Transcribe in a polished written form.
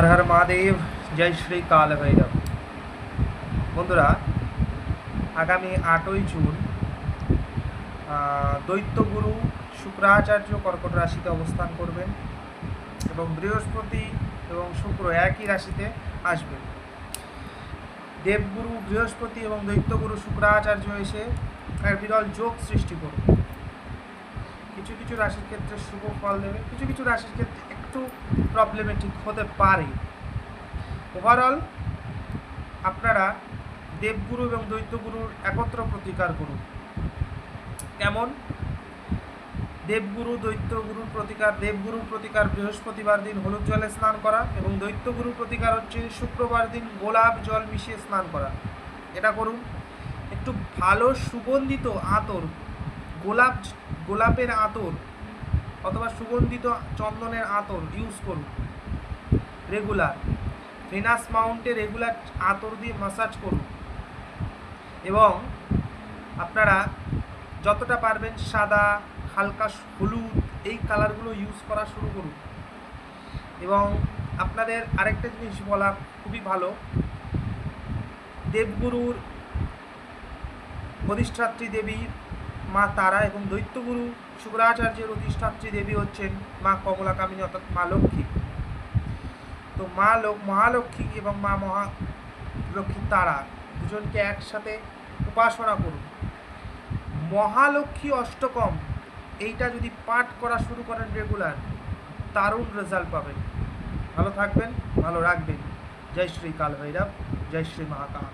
হর হর মহাদেব, জয় শ্রী কাল ভৈরব। বন্ধুরা, আগামী 8ই জুন দৈত্যগুরু শুক্রাচার্য কর্কট রাশিতে অবস্থান করবেন এবং বৃহস্পতি এবং শুক্র একই রাশিতে আসবেন। দেবগুরু বৃহস্পতি এবং দৈত্যগুরু শুক্রাচার্য এসে এক বিরল যোগ সৃষ্টি করবে। কিছু কিছু রাশির ক্ষেত্রে শুভ ফল দেবে, কিছু কিছু রাশির ক্ষেত্রে একটু প্রবলেমেটিক হতে পারে। ওভারঅল আপনারা দেবগুরু এবং দৈত্যগুরুর একত্র প্রতিকার করুন। কেমন? দেবগুরু দৈত্যগুরুর প্রতিকার, দেবগুরুর প্রতিকার বৃহস্পতিবার দিন হলুদ জলে স্নান করা এবং দৈত্যগুরুর প্রতিকার হচ্ছে শুক্রবার দিন গোলাপ জল মিশিয়ে স্নান করা। এটা করুন। একটু ভালো সুগন্ধিত আতর, গোলাপের আতর অথবা সুগন্ধিত চন্দনের আতর ইউজ করুন রেগুলার। ভেনাস মাউন্টে রেগুলার আতর দিয়ে ম্যাসাজ করুন এবং আপনারা যতটা পারবেন সাদা, হালকা হলুদ এই কালারগুলো ইউজ করা শুরু করুন। এবং আপনাদের আরেকটা জিনিস বলা খুবই ভালো, দেবগুরুর অধিষ্ঠাত্রী দেবী মা তারা এবং দৈত্যগুরু শুক্রাচার্যের অধিষ্ঠাত্রী দেবী হচ্ছেন মা কমলাকামিনী অর্থাৎ মা লক্ষ্মী। তো মহালক্ষ্মী এবং মা মহালক্ষ্মী তারা দুজনকে একসাথে উপাসনা করুন। মহালক্ষ্মী অষ্টকম এইটা যদি পাঠ করা শুরু করেন রেগুলার, দারুণ রেজাল্ট পাবেন। ভালো থাকবেন, ভালো রাখবেন। জয় শ্রী কাল ভৈরব, জয় শ্রী মহাকাল।